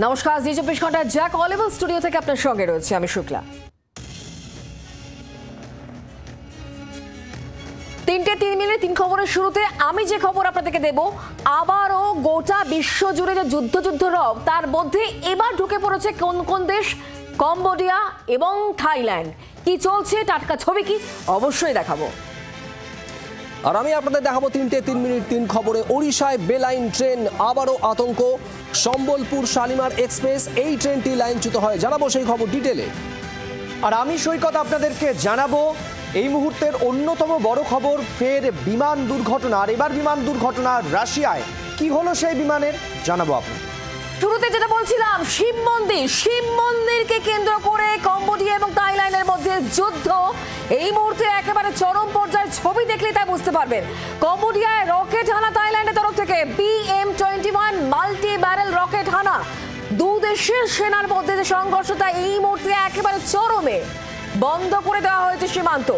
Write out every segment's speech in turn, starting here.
নমস্কার, জি 24 ঘন্টার Jack অলিভল studio থেকে আপনার সঙ্গে রয়েছে আমি শুক্লা। 3 খবরের শুরুতে আমি যে খবর আপনাদেরকে দেব, আবারও গোটা বিশ্ব জুড়ে যে যুদ্ধ রব, তার মধ্যে এবার ঢুকে পড়েছে কোন কোন দেশ? কম্বোডিয়া এবং থাইল্যান্ড। কি চলছে, টাটকা ছবি কি, অবশ্যই দেখাবো। আর আমি আপনাদের দেখাবো 3 খবরে ওড়িশায় বেলাইন ট্রেন আবারও আতঙ্ক। সম্বলপুর শালিমার এক্সপ্রেস এই ট্রেনটি লাইনচ্যুত হয়, জানাবো সেই খবর ডিটেলে। আর আমি সৈকত আপনাদেরকে জানাবো এই মুহূর্তের অন্যতম বড় খবর, ফের বিমান দুর্ঘটনা। আর এবার বিমান দুর্ঘটনা রাশিয়ায়। কি হলো সেই বিমানের, জানাবো আপনাদের। শুরুতে যেটা বলছিলাম, শিব মন্দিরকে কেন্দ্র করে কম্বোডিয়া এবং থাইল্যান্ডের মধ্যে যুদ্ধ এই মুহূর্তে একেবারে চরম পর্যায়ের। ছবি দেখলে তা বুঝতে পারবেন। কম্বোডিয়ায় রকেট হানা থাইল্যান্ডের তরফ থেকে, BM-21 মাল্টি ব্যারেল রকেট হানা। দু দেশের সেনার মধ্যে যে সংঘর্ষটা এই মুহূর্তে একেবারে চরমে। বন্ধ করে দেওয়া হয়েছে সীমান্ত।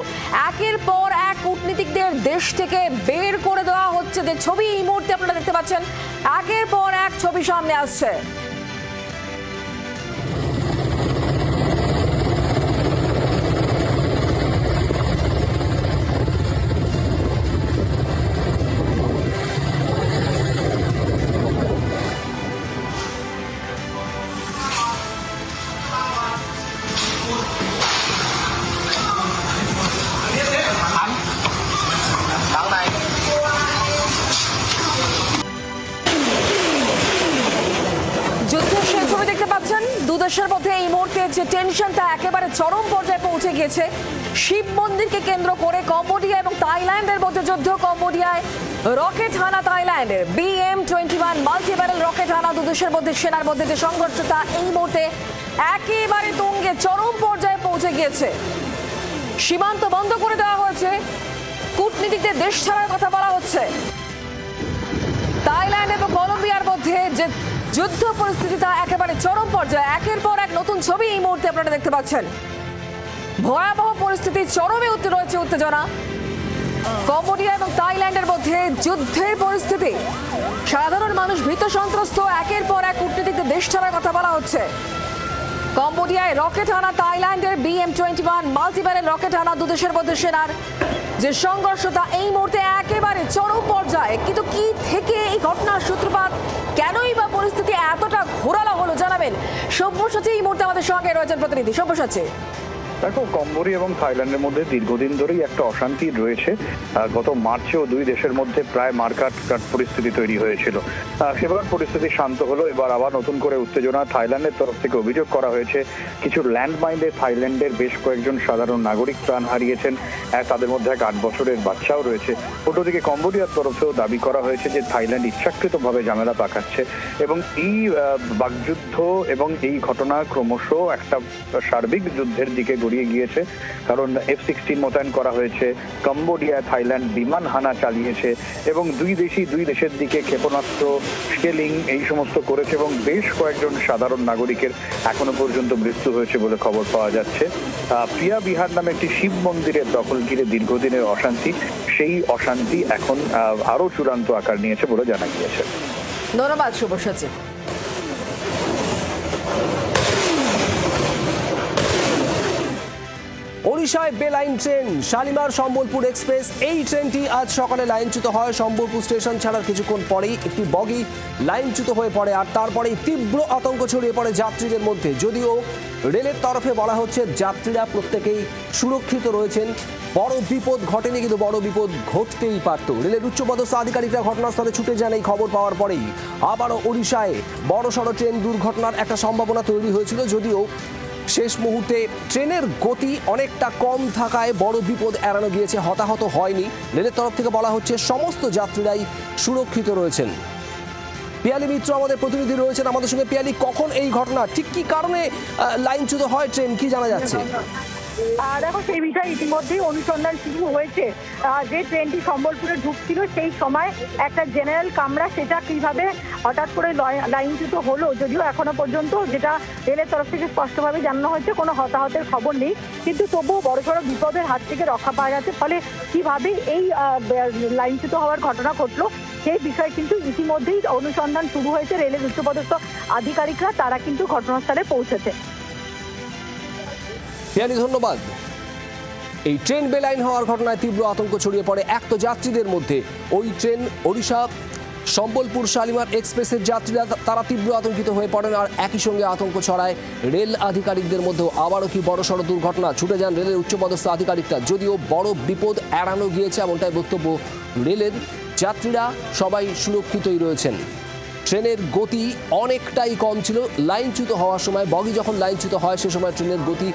একের পর এক কূটনীতিকদের দেশ থেকে বের করে দেওয়া হচ্ছে। যে ছবি এই মুহূর্তে আপনারা দেখতে পাচ্ছেন, একের পর এক ছবি সামনে আসছে। যুদ্ধের সেই ছবি দেখতে পাচ্ছেন। দু দেশের মধ্যে এই মুহূর্তে যে টেনশনটা একেবারে চরম পর্যায়ে পৌঁছে গিয়েছে। শিব মন্দিরকে কেন্দ্র করে কম্বোডিয়া এবং থাইল্যান্ডের মধ্যে যুদ্ধ। কম্বোডিয়ায় রকেট হানা থাইল্যান্ডের, BM-21 মাল্টি ব্যারেল রকেট হানা। দু দেশের মধ্যে সেনার মধ্যে যে সংঘর্ষটা এই মুহূর্তে একেবারে তুঙ্গে চরম পর্যায়ে পৌঁছে গিয়েছে। সীমান্ত বন্ধ করে দেওয়া হয়েছে, কূটনীতিকদের দেশ ছাড়ার কথা বলা হচ্ছে। থাইল্যান্ড এবং কলম্বিয়ার মধ্যে যে যুদ্ধ পরিস্থিতিটা একেবারে চরম পর্যায়ে। একের পর এক নতুন ছবি এই মুহূর্তে আপনারা দেখতে পাচ্ছেন। ভয়াবহ পরিস্থিতি, চরমে রয়েছে উত্তেজনা। কম্বোডিয়া এবং থাইল্যান্ডের মধ্যে যুদ্ধের পরিস্থিতি। সাধারণ মানুষ ভীত সন্ত্রস্ত। একের পর এক কূটনীতিকদের দেশ ছাড়ার কথা বলা হচ্ছে। কম্বোডিয়ায় রকেট হানা থাইল্যান্ডের, BM-21 মাল্টি ব্যারেল রকেট হানা। দু দেশের মধ্যে সেনার যে সংঘর্ষটা এই মুহূর্তে একেবারে চরম পর্যায়ে। কিন্তু কি থেকে এই ঘটনার সূত্রপাত, কেনই বা পরিস্থিতি এতটা ঘোরালো হলো, জানাবেন সব্যসাচী। এই মুহূর্তে আমাদের সঙ্গে রয়েছেন প্রতিনিধি সব্যসাচী। দেখো, কম্বোডিয়া এবং থাইল্যান্ডের মধ্যে দীর্ঘদিন ধরেই একটা অশান্তি রয়েছে। গত মার্চেও দুই দেশের মধ্যে প্রায় মারকাট পরিস্থিতি তৈরি হয়েছিল। সেবার পরিস্থিতি শান্ত হলো। এবার আবার নতুন করে উত্তেজনা। থাইল্যান্ডের তরফ থেকে অভিযোগ করা হয়েছে কিছু ল্যান্ডমাইনে থাইল্যান্ডের বেশ কয়েকজন সাধারণ নাগরিক প্রাণ হারিয়েছেন। তাদের মধ্যে এক 8 বছরের বাচ্চাও রয়েছে। অন্যদিকে কম্বোডিয়ার তরফেও দাবি করা হয়েছে যে থাইল্যান্ড ইচ্ছাকৃতভাবে ঝামেলা পাকাচ্ছে এবং এই বাকযুদ্ধ এবং এই ঘটনা ক্রমশ একটা সার্বিক যুদ্ধের দিকে গিয়েছে। কারণ F-16 মোতায়েন করা হয়েছে। কম্বোডিয়া থাইল্যান্ড বিমান হানা চালিয়েছে এবং দুই দেশের দিকে ক্ষেপণাস্ত্র, স্কেলিং এই সমস্ত করেছে এবং বেশ কয়েকজন সাধারণ নাগরিকের এখনো পর্যন্ত মৃত্যু হয়েছে বলে খবর পাওয়া যাচ্ছে। প্রিয়া বিহার নামে একটি শিব মন্দিরের দখল ঘিরে দীর্ঘদিনের অশান্তি, সেই অশান্তি এখন আরো চূড়ান্ত আকার নিয়েছে বলে জানা গিয়েছে। ধন্যবাদ শুভসচী। ওড়িশায় বেলাইন ট্রেন শালিমার সম্বলপুর এক্সপ্রেস এই ট্রেনটি আজ সকালে লাইনচ্যুত হয়। সম্বলপুর স্টেশন ছাড়ার কিছুক্ষণ পরেই একটি বগি লাইনচ্যুত হয়ে পড়ে। আর তারপরেই তীব্র আতঙ্ক ছড়িয়ে পড়ে যাত্রীদের মধ্যে। যদিও রেলের তরফে বলা হচ্ছে যাত্রীরা প্রত্যেকেই সুরক্ষিত রয়েছেন। বড় বিপদ ঘটেনি, কিন্তু বড় বিপদ ঘটতেই পারত। রেলের উচ্চপদস্থ আধিকারিকরা ঘটনাস্থলে ছুটে যান এই খবর পাওয়ার পরেই। আবারও ওড়িশায় বড়সড় ট্রেন দুর্ঘটনার একটা সম্ভাবনা তৈরি হয়েছিল। যদিও শেষ মুহূর্তে ট্রেনের গতি অনেকটা কম থাকায় বড় বিপদ এড়ানো গিয়েছে, হতাহত হয়নি। রেলের তরফ থেকে বলা হচ্ছে সমস্ত যাত্রীরাই সুরক্ষিত রয়েছেন। পিয়ালি মিত্র আমাদের প্রতিনিধি রয়েছেন আমাদের সঙ্গে। পিয়ালি, কখন এই ঘটনা, ঠিক কি কারণে লাইনচ্যুত হয় ট্রেন, কি জানা যাচ্ছে? দেখো, সেই বিষয়ে ইতিমধ্যেই অনুসন্ধান শুরু হয়েছে। যে ট্রেনটি সম্বলপুরে ঢুকছিল সেই সময় একটা জেনারেল কামরা, সেটা কিভাবে হঠাৎ করে লাইনচ্যুত হলো, যদিও এখনো পর্যন্ত যেটা রেলের তরফ থেকে স্পষ্টভাবে জানানো হয়েছে কোনো হতাহতের খবর নেই। কিন্তু তবুও বড়সড় বিপদের হাত থেকে রক্ষা পাওয়া যাচ্ছে। ফলে কিভাবে এই লাইনচ্যুত হওয়ার ঘটনা ঘটলো সেই বিষয়ে কিন্তু ইতিমধ্যেই অনুসন্ধান শুরু হয়েছে। রেলের উচ্চপদস্থ আধিকারিকরা তারা কিন্তু ঘটনাস্থলে পৌঁছেছে। ধন্যবাদ। এই ট্রেন বেলাইন হওয়ার ঘটনায় তীব্র আতঙ্ক ছড়িয়ে পড়ে এক তো যাত্রীদের মধ্যে। ওই ট্রেন ওড়িশা সম্বলপুর শালিমার এক্সপ্রেসের যাত্রীরা তারা তীব্র আতঙ্কিত হয়ে পড়েন, আর একই সঙ্গে আতঙ্ক ছড়ায় রেল আধিকারিকদের মধ্যেও। আবারও কি বড়সড় দুর্ঘটনা? ছুটে যান রেলের উচ্চপদস্থ আধিকারিকরা। যদিও বড় বিপদ এড়ানো গিয়েছে এমনটাই বক্তব্য রেলের। যাত্রীরা সবাই সুরক্ষিতই রয়েছেন। ট্রেনের গতি অনেকটাই কম ছিল লাইনচ্যুত হওয়ার সময়। বগি যখন লাইনচ্যুত হয় সে সময় ট্রেনের গতি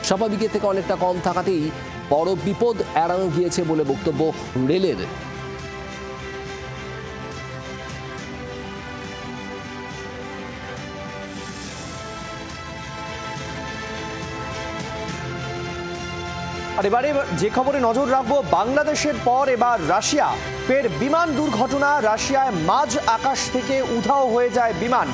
স্বাভাবিকের থেকে অনেকটা কম থাকাতেই বড় বিপদ এড়ানো গিয়েছে বলে বক্তব্য রেলের। আর এবারে যে খবরে নজর রাখবো, বাংলাদেশের পর এবার রাশিয়া। ফের বিমান দুর্ঘটনা। রাশিয়ায় মাঝ আকাশ থেকে উধাও হয়ে যায় বিমান,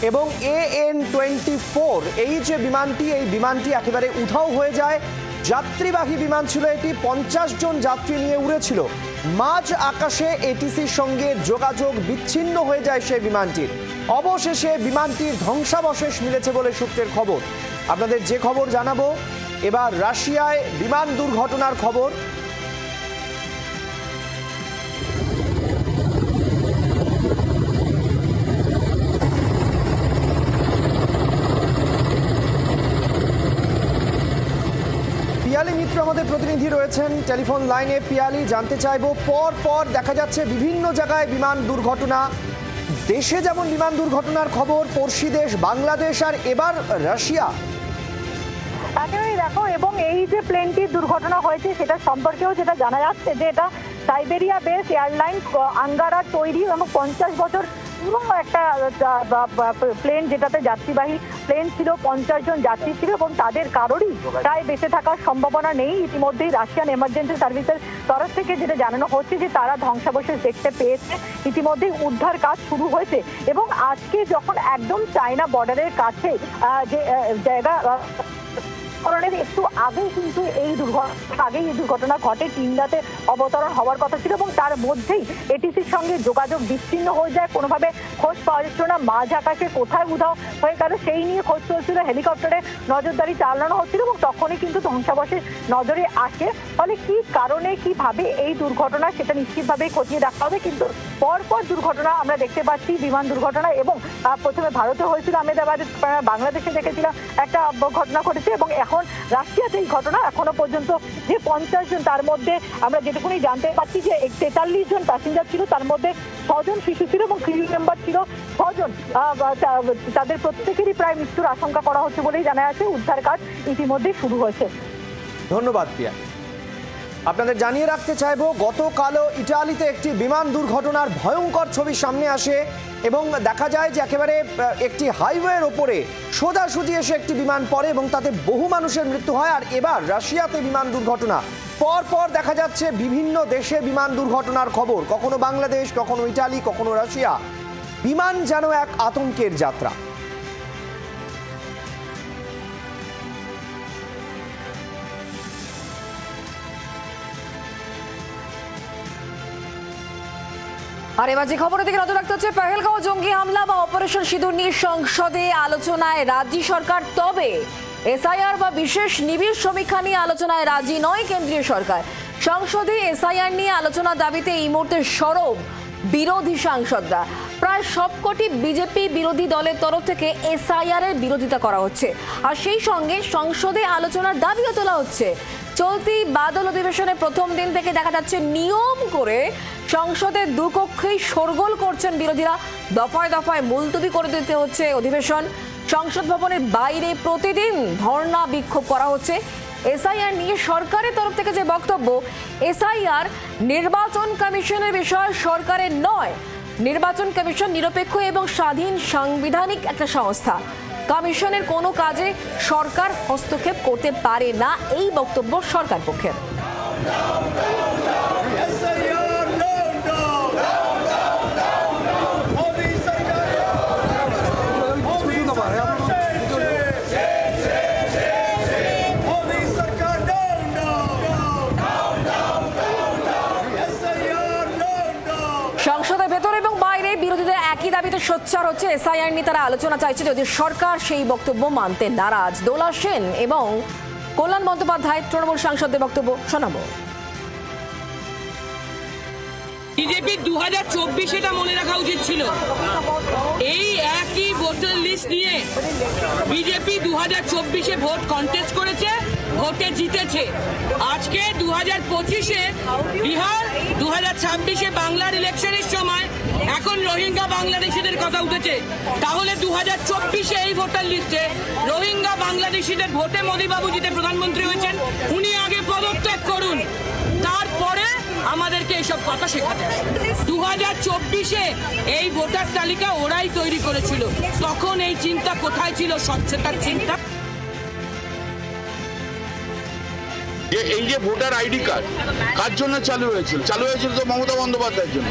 এবং AN-24 এই যে বিমানটি, এই বিমানটি একেবারে উধাও হয়ে যায়। যাত্রীবাহী বিমান ছিল এটি, 50 জন যাত্রী নিয়ে উড়েছিল। মাঝ আকাশে এটিসির সঙ্গে যোগাযোগ বিচ্ছিন্ন হয়ে যায় সেই বিমানটির। অবশেষে বিমানটির ধ্বংসাবশেষ মিলেছে বলে সূত্রের খবর। আপনাদের যে খবর জানাবো, এবার রাশিয়ায় বিমান দুর্ঘটনার খবর। পিয়ালি মিত্র আমাদের প্রতিনিধি রয়েছেন টেলিফোন লাইনে। পিয়ালি, জানতে চাইবো, পর দেখা যাচ্ছে বিভিন্ন জায়গায় বিমান দুর্ঘটনা। দেশে যেমন বিমান দুর্ঘটনার খবর, পড়শি দেশ বাংলাদেশ, আর এবার রাশিয়া। একেবারেই দেখো, এবং এই যে প্লেনটির দুর্ঘটনা হয়েছে সেটা সম্পর্কেও যেটা জানা যাচ্ছে যে এটা সাইবেরিয়া বেস এয়ারলাইন্স আঙ্গারা তৈরি এবং 50 বছর পুরনো একটা প্লেন, যেটাতে যাত্রীবাহী প্লেন ছিল। 50 জন যাত্রী ছিল এবং তাদের কারোরই প্রায় বেঁচে থাকার সম্ভাবনা নেই। ইতিমধ্যেই রাশিয়ান এমার্জেন্সি সার্ভিসের তরফ থেকে যেটা জানানো হচ্ছে যে তারা ধ্বংসাবশেষ দেখতে পেয়েছে। ইতিমধ্যেই উদ্ধার কাজ শুরু হয়েছে এবং আজকে যখন একদম চায়না বর্ডারের কাছে যে জায়গা একটু আগেই কিন্তু এই দুর্ঘটনা ঘটে। 3 রাতে অবতরণ হওয়ার কথা ছিল এবং তার মধ্যেই এটিসির সঙ্গে যোগাযোগ বিচ্ছিন্ন হয়ে যায়। কোনোভাবে খোঁজ পাওয়া যাচ্ছিল না। মাঝ আকাশে কোথায় উধাও হয়ে গেল সেই নিয়ে খোঁজ চলছিল। হেলিকপ্টারে নজরদারি চালানো হচ্ছিল এবং তখনই কিন্তু ধ্বংসাবশেষ নজরে আসে। ফলে কি কারণে কিভাবে এই দুর্ঘটনা সেটা নিশ্চিতভাবে খতিয়ে দেখা হবে। কিন্তু পরপর দুর্ঘটনা আমরা দেখতে পাচ্ছি, বিমান দুর্ঘটনা। এবং প্রথমে ভারতে হয়েছিল আহমেদাবাদে, বাংলাদেশে দেখেছিলাম একটা ঘটনা ঘটেছে এবং এখন রাশিয়াতে এই ঘটনা। এখনো পর্যন্ত যে 50 জন, তার মধ্যে আমরা যেটুকুনি জানতে পারছি যে 43 জন প্যাসেঞ্জার ছিল, তার মধ্যে 6 জন শিশু ছিল এবং ক্রিউ মেম্বার ছিল 6 জন। তাদের প্রত্যেকেরই প্রায় মৃত্যুর আশঙ্কা করা হচ্ছে বলেই জানা যাচ্ছে। উদ্ধার কাজ ইতিমধ্যে শুরু হয়েছে। ধন্যবাদ পিয়া। আপনাদের জানিয়ে রাখতে চাইবো, গতকালও ইটালিতে একটি বিমান দুর্ঘটনার ভয়ঙ্কর ছবি সামনে আসে এবং দেখা যায় যে একেবারে একটি হাইওয়ের ওপরে সোজাসুজি এসে একটি বিমান পড়ে এবং তাতে বহু মানুষের মৃত্যু হয়। আর এবার রাশিয়াতে বিমান দুর্ঘটনা। পর দেখা যাচ্ছে বিভিন্ন দেশে বিমান দুর্ঘটনার খবর, কখনো বাংলাদেশ, কখনো ইটালি, কখনো রাশিয়া। বিমান যেন এক আতঙ্কের যাত্রা। আর এবার যে খবরের দিকে নজর রাখতে হচ্ছে, পেহেলগাঁও জঙ্গি হামলা বা অপারেশন সিঁদুর নিয়ে সংসদে আলোচনায় রাজ্য সরকার। তবে এসআইআর বা বিশেষ নিবিড় সমীক্ষা নিয়ে আলোচনায় রাজি নয় কেন্দ্রীয় সরকার। সংসদে এসআইআর নিয়ে আলোচনা দাবিতে এই মুহূর্তে সরব বিরোধী সাংসদরা। প্রায় সবকটি বিজেপি বিরোধী দলের তরফ থেকে এসআইআর এর বিরোধিতা করা হচ্ছে, আর সেই সঙ্গে সংসদে আলোচনার দাবিও তোলা হচ্ছে। চলতি বাদল অধিবেশনের প্রথম দিন থেকে দেখা যাচ্ছে নিয়ম করে সংসদের দুকক্ষেই শোরগোল করছেন বিরোধীরা। দফায় দফায় মুলতবি করে দিতে হচ্ছে অধিবেশন। সংসদ ভবনের বাইরে প্রতিদিন ধর্ণা বিক্ষোভ করা হচ্ছে। এসআইআর নিয়ে সরকারের তরফ থেকে যে বক্তব্য, এসআইআর নির্বাচন কমিশনের বিষয়, সরকারের নয়। নির্বাচন কমিশন নিরপেক্ষ এবং স্বাধীন সাংবিধানিক একটা সংস্থা। কমিশনের কোনো কাজে সরকার হস্তক্ষেপ করতে পারে না, এই বক্তব্য সরকার পক্ষের। সংসদের দাবিতে সোচ্চার হচ্ছে এসআইআর নিয়ে তারা আলোচনা চাইছে, যদি সরকার সেই বক্তব্য মানতে নারাজ। দোলা সেন এবং কল্যাণ বন্দ্যোপাধ্যায় তৃণমূল সাংসদদের বক্তব্য শোনাবো। বিজেপি 2024 এটা মনে রাখা উচিত ছিল। এই একই ভোটার লিস্ট নিয়ে বিজেপি 2024-এ ভোট কন্টেস্ট করেছে, ভোটে জিতেছে। আজকে 2025-এ বিহার, 2026-এ বাংলার ইলেকশনের সময় এখন রোহিঙ্গা বাংলাদেশিদের কথা উঠেছে। তাহলে 2024-এ এই ভোটার লিস্টে রোহিঙ্গা বাংলাদেশিদের ভোটে মোদীবাবু জিতে প্রধানমন্ত্রী হয়েছেন, উনি আগে পদত্যাগ করুন, তারপরে আমাদেরকে এইসব কথা শেখাতে। 2024-এ এই ভোটার তালিকা ওরাই তৈরি করেছিল, তখন এই চিন্তা কোথায় ছিল, স্বচ্ছতার চিন্তা? এই যে ভোটার আইডি কার্ড কার জন্য চালু হয়েছিল? চালু হয়েছিল তো মমতা বন্দ্যোপাধ্যায়ের জন্য।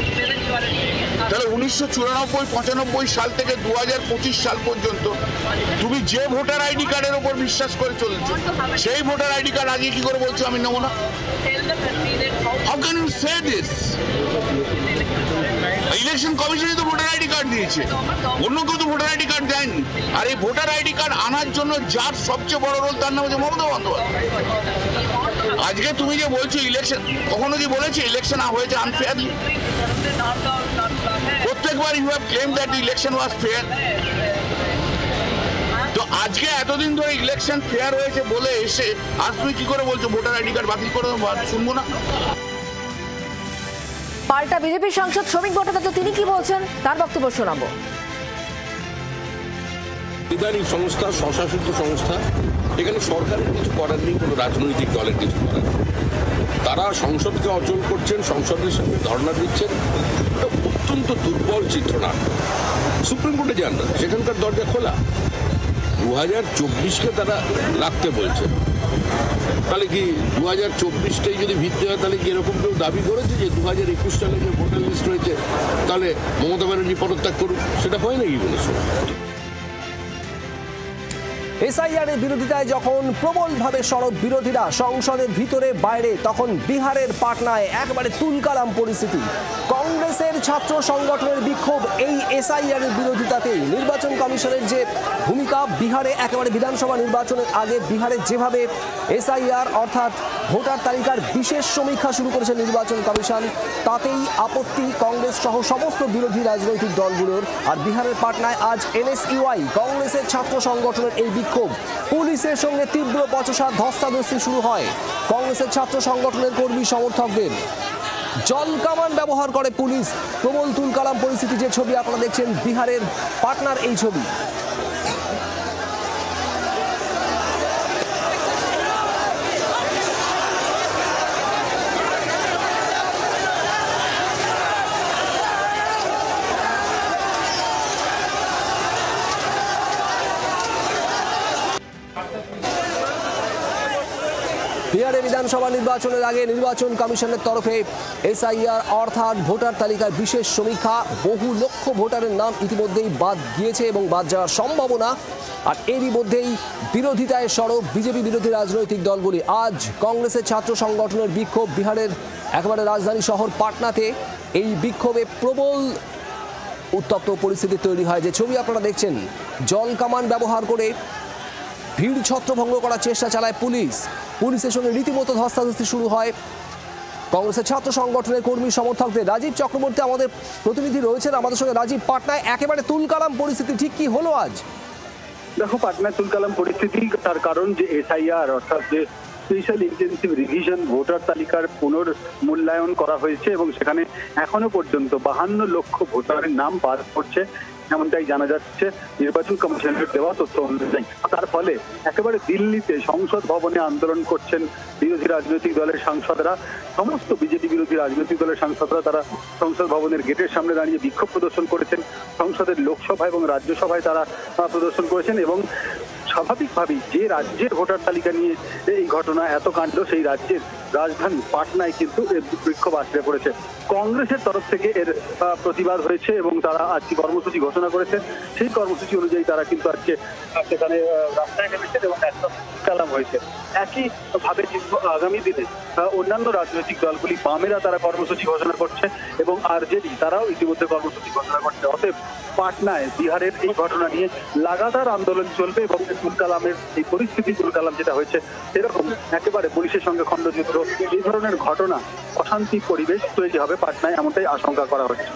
তাহলে 1994-95 সাল থেকে 2025 সাল পর্যন্ত তুমি যে ভোটার আইডি কার্ডের উপর বিশ্বাস করে চলেছো, সেই ভোটার আইডি কার্ড আজকে কি করে বলছো আমি নেবো না? How can you say this? Election কমিশনই তো ভোটার আইডি কার্ড দিয়েছে, অন্য কেউ তো ভোটার আইডি কার্ড দেয়নি। আর এই ভোটার আইডি কার্ড আনার জন্য যার সবচেয়ে বড় রোল তার নাম হচ্ছে মমতা বন্দ্যোপাধ্যায়। আজকে তুমি যে বলছো ইলেকশন, কখনো কি বলেছে ইলেকশন হয়েছে আনফেয়ারলি? প্রত্যেকবার you have claim that election was fair. তো আজকে এতদিন ধরে ইলেকশন ফেয়ার হয়েছে বলে এসে আজ তুমি কি করে বলছো ভোটার আইডি কার্ড বাতিল করে শুনবো না? পাল্টা বিজেপি সাংসদ শ্রমিক ভট্টাচার্য তিনি কি বলছেন তার বক্তব্য শোনাবো। ইদানিং সংস্থা, স্বশাসিত সংস্থা, এখানে সরকারের কিছু করার নেই, কোনো রাজনৈতিক দলের কিছু করার নেই। তারা সংসদকে অচল করছেন, সংসদের সামনে ধর্ণা দিচ্ছেন, অত্যন্ত দুর্বল চিত্রনাট্য। সুপ্রিম কোর্টে যান না, সেখানকার দরজা খোলা। 2024-কে তারা রাখতে বলছে। তাহলে কি 2024-টাই যদি ভিত্তি হয়, তাহলে কি এরকম কেউ দাবি করেছে যে 2021 সালে যে ভোটার লিস্ট রয়েছে তাহলে মমতা ব্যানার্জি পদত্যাগ করুন? সেটা হয় নাকি কোনো সময়? এসআইআরের বিরোধিতায় যখন প্রবলভাবে সরব বিরোধীরা সংসদের ভিতরে বাইরে, তখন বিহারের পাটনায় একেবারে তুলকালাম পরিস্থিতি। কংগ্রেসের ছাত্র সংগঠনের বিক্ষোভ এই এসআইআরের বিরোধিতাতেই। নির্বাচন কমিশনের যে ভূমিকা বিহারে, একেবারে বিধানসভা নির্বাচনের আগে বিহারে যেভাবে এসআইআর অর্থাৎ ভোটার তালিকার বিশেষ সমীক্ষা শুরু করেছে নির্বাচন কমিশন, তাতেই আপত্তি কংগ্রেস সহ সমস্ত বিরোধী রাজনৈতিক দলগুলোর। আর বিহারের পাটনায় আজ এনএসইউআই কংগ্রেসের ছাত্র সংগঠনের এই বিক্ষোভ, পুলিশের সঙ্গে তীব্র বচসা, ধস্তাধস্তি শুরু হয় কংগ্রেসের ছাত্র সংগঠনের কর্মী সমর্থকদের। জল কামান ব্যবহার করে পুলিশ। প্রবল তুলকালাম পরিস্থিতি। যে ছবি আপনারা দেখছেন বিহারের পাটনার এই ছবি। বিহারে বিধানসভা নির্বাচনের আগে নির্বাচন কমিশনের তরফে এসআইআর অর্থাৎ ভোটার তালিকার বিশেষ সমীক্ষা, বহু লক্ষ ভোটারের নাম ইতিমধ্যেই বাদ গিয়েছে এবং বাদ যাওয়ার সম্ভাবনা। আর এরই মধ্যেই বিরোধিতায় সরব বিজেপি বিরোধী রাজনৈতিক দলগুলি। আজ কংগ্রেসের ছাত্র সংগঠনের বিক্ষোভ বিহারের একেবারে রাজধানী শহর পাটনাতে। এই বিক্ষোভে প্রবল উত্তপ্ত পরিস্থিতি তৈরি হয়। যে ছবি আপনারা দেখছেন, জল কামান ব্যবহার করে ভিড় ছত্রভঙ্গ করার চেষ্টা চালায় পুলিশ। পুলিশের সঙ্গে রীতিমতো ধস্তাধস্তি শুরু হয় কংগ্রেসের ছাত্র সংগঠনের কর্মী সমর্থকদের। রাজীব চক্রবর্তী আমাদের প্রতিনিধি রয়েছেন আমাদের সঙ্গে। রাজীব, পাটনায় একেবারে তুলকালাম পরিস্থিতি, ঠিক কি হলো আজ? দেখো, পাটনায় তুলকালাম পরিস্থিতি, তার কারণ যে এসআইআর অর্থাৎ যে স্পেশাল ইন্টেনসিভ রিভিশন ভোটার তালিকার পুনর্মূল্যায়ন করা হয়েছে এবং সেখানে এখনো পর্যন্ত 52 লক্ষ ভোটারের নাম বাদ পড়ছে, এমনটাই জানা যাচ্ছে নির্বাচন কমিশনের দেওয়া তথ্য অনুযায়ী। তার ফলে একেবারে দিল্লিতে সংসদ ভবনে আন্দোলন করছেন বিরোধী রাজনৈতিক দলের সাংসদরা। সমস্ত বিজেপি বিরোধী রাজনৈতিক দলের সাংসদরা তারা সংসদ ভবনের গেটের সামনে দাঁড়িয়ে বিক্ষোভ প্রদর্শন করেছেন। সংসদের লোকসভা এবং রাজ্যসভায় তারা প্রদর্শন করেছেন এবং স্বাভাবিকভাবেই যে রাজ্যের ভোটার তালিকা নিয়ে এই ঘটনা এত কাণ্ড, সেই রাজ্যের রাজধানী পাটনায় কিন্তু এর বিক্ষোভ আছড়ে পড়েছে। কংগ্রেসের তরফ থেকে এর প্রতিবাদ হয়েছে এবং তারা আজকে কর্মসূচি ঘোষণা করেছে। সেই কর্মসূচি অনুযায়ী তারা কিন্তু আজকে সেখানে রাস্তায় নেমেছেন এবং একটা কালাম হয়েছে। একইভাবে আগামী দিনে অন্যান্য রাজনৈতিক দলগুলি, বামেরা তারা কর্মসূচি ঘোষণা করছে এবং আরজেডি তারাও ইতিমধ্যে কর্মসূচি ঘোষণা করছে। অতএব পাটনায় বিহারের এই ঘটনা নিয়ে লাগাতার আন্দোলন চলবে এবং তুলকালামের এই পরিস্থিতি, তুলকালাম যেটা হয়েছে সেরকম একেবারে পুলিশের সঙ্গে খণ্ডযুদ্ধ, এই ধরনের ঘটনা, অশান্তি পরিবেশ তৈরি হবে পাটনায়, এমনটাই আশঙ্কা করা হচ্ছে।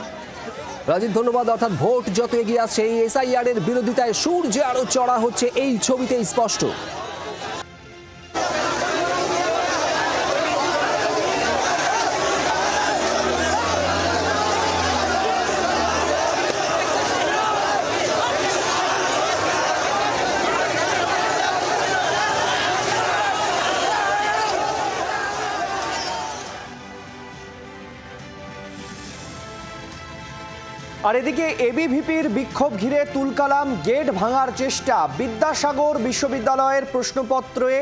রাজীব, ধন্যবাদ। অর্থাৎ ভোট যত এগিয়ে আসছে এই এসআইআর এর বিরোধিতায় সুর যে আরো চড়া হচ্ছে এই ছবিতেই স্পষ্ট। আর এদিকে এবিভিপির বিক্ষোভ ঘিরে তুলকালাম, গেট ভাঙার চেষ্টা। বিদ্যাসাগর বিশ্ববিদ্যালয়ের প্রশ্নপত্রে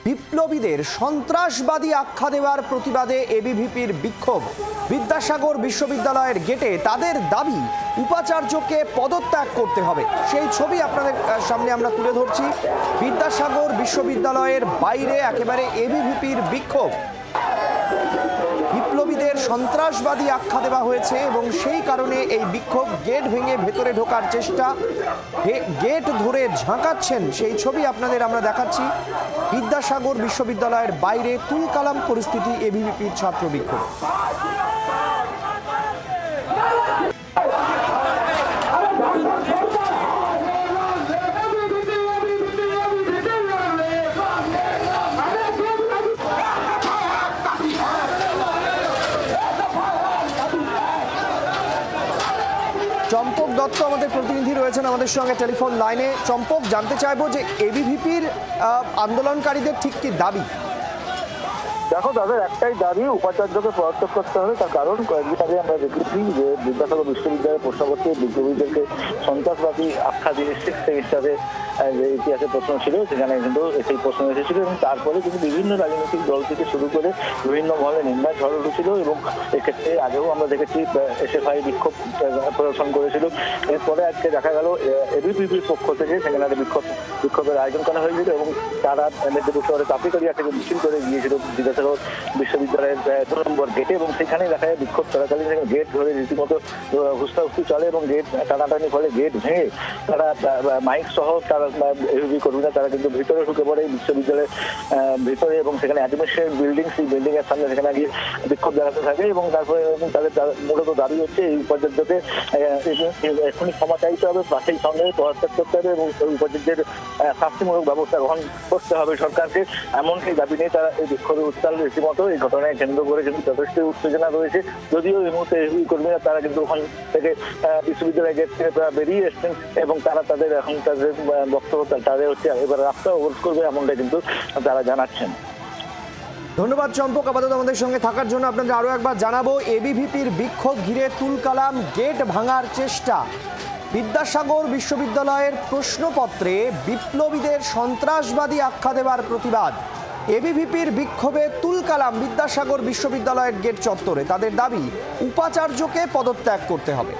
বিপ্লবীদের সন্ত্রাসবাদী আখ্যা দেওয়ার প্রতিবাদে এবিভিপির বিক্ষোভ। বিদ্যাসাগর বিশ্ববিদ্যালয়ের গেটে তাদের দাবি উপাচার্যকে পদত্যাগ করতে হবে। সেই ছবি আপনাদের সামনে আমরা তুলে ধরছি। বিদ্যাসাগর বিশ্ববিদ্যালয়ের বাইরে একেবারে এবিভিপির বিক্ষোভ। বিপ্লবীদের সন্ত্রাসবাদী আখ্যা দেওয়া হয়েছে এবং সেই কারণে এই বিক্ষোভ। গেট ভেঙে ভেতরে ঢোকার চেষ্টা, গেট ধরে ঝাঁকাচ্ছেন সেই ছবি আপনাদের আমরা দেখাচ্ছি। বিদ্যাসাগর বিশ্ববিদ্যালয়ের বাইরে তুলকালাম পরিস্থিতি, এবিভিপির ছাত্র বিক্ষোভ। চম্পক দত্ত আমাদের প্রতিনিধি রয়েছেন আমাদের সঙ্গে টেলিফোন লাইনে। চম্পক, জানতে চাইবো যে এবিভিপির আন্দোলনকারীদের ঠিক কি দাবি? দেখো, তাদের একটাই দাবি, উপাচার্যকে পদত্যাগ করতে হবে। তার কারণ কয়েকদিন আগে আমরা দেখেছি যে বিদ্যাসাগর বিশ্ববিদ্যালয়ের প্রশ্নপত্রে বিপ্লবীদেরকে সন্ত্রাসবাদী আখ্যা দিয়ে 6th সেমিস্টারে যে ইতিহাসের প্রশ্ন ছিল সেখানে কিন্তু সেই প্রশ্ন এসেছিল এবং তারপরে কিন্তু বিভিন্ন রাজনৈতিক দল থেকে শুরু করে বিভিন্নভাবে নির্ণয় ঝড় উঠেছিল এবং এক্ষেত্রে আগেও আমরা দেখেছি এসএফআই বিক্ষোভ প্রদর্শন করেছিল। এরপরে আজকে দেখা গেল এবিভিপির পক্ষ থেকে সেখানে বিক্ষোভের আয়োজন করা হয়েছিল এবং তারা মেদিনীপুর শহরে কাপিকরিয়া থেকে মিছিল করে গিয়েছিল বিদ্যাসাগর বিশ্ববিদ্যালয়ের 2 নম্বর গেটে এবং সেখানে দেখা যায় বিক্ষোভ চলাকালীন সেখানে গেট ধরে রীতিমতো হুস্তাহুস্তি চলে এবং গেট টানাটানি ফলে গেট ভেঙে তারা মাইক সহ তারা এবিভি কর্মীরা তারা কিন্তু ভিতরে ঢুকে পড়ে বিশ্ববিদ্যালয়ের ভিতরে এবং সেখানে অ্যাডমিনিস্ট্রেটিভ বিল্ডিং, সেই বিল্ডিং এর সামনে সেখানে গিয়ে বিক্ষোভ দেখাতে থাকে এবং তারপরে তাদের মূলত দাবি হচ্ছে এই উপাচার্যকে এখনই ক্ষমা চাইতে হবে, সেই সঙ্গে পদত্যাগ করতে হবে এবং উপাচার্যের শাস্তিমূলক ব্যবস্থা গ্রহণ করতে হবে সরকারকে। এমনকি দাবি নিয়ে তারা এই বিক্ষোভে উত্তাল রীতিমতো। এই ঘটনায় কেন্দ্র করে কিন্তু যথেষ্ট উত্তেজনা রয়েছে, যদিও এই মুহূর্তে এবিভি কর্মীরা তারা কিন্তু ওখান থেকে বিশ্ববিদ্যালয়ের গেট থেকে বেরিয়ে এসছেন এবং তারা তাদের এখন তাদের বক্তব্য তাদের হচ্ছে এবার রাস্তা অবরোধ করবে, এমনটা কিন্তু তারা জানাচ্ছেন। ধন্যবাদ চম্পক, আপাতত আমাদের সঙ্গে থাকার জন্য। আপনাদের আরও একবার জানাবো, এবিভিপির বিক্ষোভ ঘিরে তুলকালাম, গেট ভাঙার চেষ্টা। বিদ্যাসাগর বিশ্ববিদ্যালয়ের প্রশ্নপত্রে বিপ্লবীদের সন্ত্রাসবাদী আখ্যা দেওয়ার প্রতিবাদ। এবিভিপির বিক্ষোভে তুলকালাম বিদ্যাসাগর বিশ্ববিদ্যালয়ের গেট চত্বরে। তাদের দাবি উপাচার্যকে পদত্যাগ করতে হবে।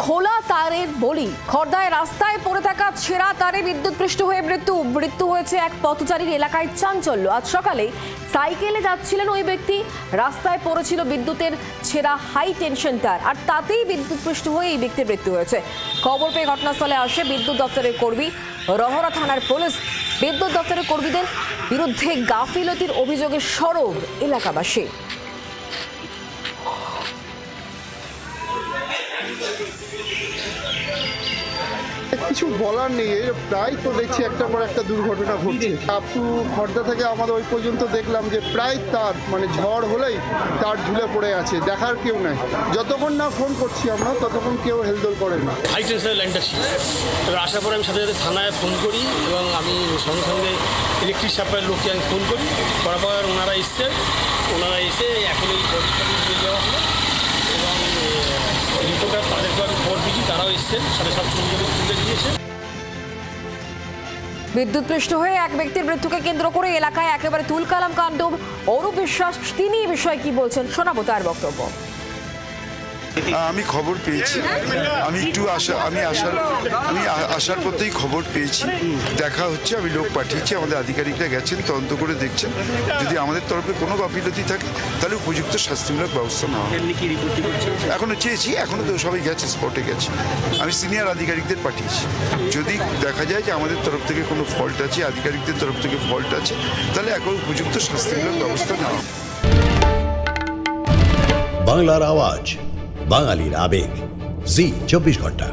খোলা তারের বলি, খড়দায় রাস্তায় পড়ে থাকা ছেঁড়া তারে বিদ্যুৎপৃষ্ট হয়ে মৃত্যু হয়েছে এক পথচারীর। এলাকায় চাঞ্চল্য। আজ সকালে সাইকেলে যাচ্ছিলেন ওই ব্যক্তি, রাস্তায় পড়েছিল বিদ্যুতের ছেঁড়া হাই টেনশন তার, আর তাতেই বিদ্যুৎপৃষ্ট হয়ে এই ব্যক্তির মৃত্যু হয়েছে। খবর পেয়ে ঘটনাস্থলে আসে বিদ্যুৎ দপ্তরের কর্মী, রহরা থানার পুলিশ। বিদ্যুৎ দপ্তরের কর্মীদের বিরুদ্ধে গাফিলতির অভিযোগে সরব এলাকাবাসী। কিছু বলার নেই, এর প্রায় তো দেখছি একটা পর একটা দুর্ঘটনা ঘটছে। আপ টু খড়দা থেকে আমাদের ওই পর্যন্ত দেখলাম যে প্রায় তার মানে ঝড় হলেই তার ঝুলে পড়ে আছে, দেখার কেউ নাই। যতক্ষণ না ফোন করছি আমরা ততক্ষণ কেউ হেলদোল করে না। হাই টেনশনের লাইনটা ছিল, এবার আসার পরে আমি সাথে সাথে থানায় ফোন করি এবং আমি সঙ্গে সঙ্গে ইলেকট্রিক সাপ্লাইয়ের লোককে আমি ফোন করি, করার পর ওনারা এসে এখন এই দিয়ে দেওয়া হলো এবং রিপোর্টার তাদেরকে আমি খবর দিয়েছি, তারাও এসছেন, সাথে সাথে ছবি তুলে দিয়েছে। বিদ্যুৎপৃষ্ট হয়ে এক ব্যক্তির মৃত্যুকে কেন্দ্র করে এলাকায় একেবারে তুলকালাম কাণ্ড। অরূপ বিশ্বাস তিনি এই বিষয়ে কি বলছেন শোনাবো তার বক্তব্য। আমি খবর পেয়েছি, আমি আসার পথেই খবর পেয়েছি, দেখা হচ্ছে, আমি লোক পাঠিয়েছি, আমাদের আধিকারিকরা গেছেন, তদন্ত করে দেখছেন, যদি আমাদের তরফে কোনো গাফিলতি থাকে তাহলে উপযুক্ত শাস্তিমূলক ব্যবস্থা নেওয়া হবে। এখনো চেয়েছি, এখনো তো সবাই গেছে, স্পটে গেছে, আমি সিনিয়র আধিকারিকদের পাঠিয়েছি। যদি দেখা যায় যে আমাদের তরফ থেকে কোনো ফল্ট আছে, আধিকারিকদের তরফ থেকে ফল্ট আছে, তাহলে এখন উপযুক্ত শাস্তিমূলক ব্যবস্থা নেওয়া হবে। বাংলার আওয়াজ, বাঙালির আবেগ, জি 24 ঘন্টা।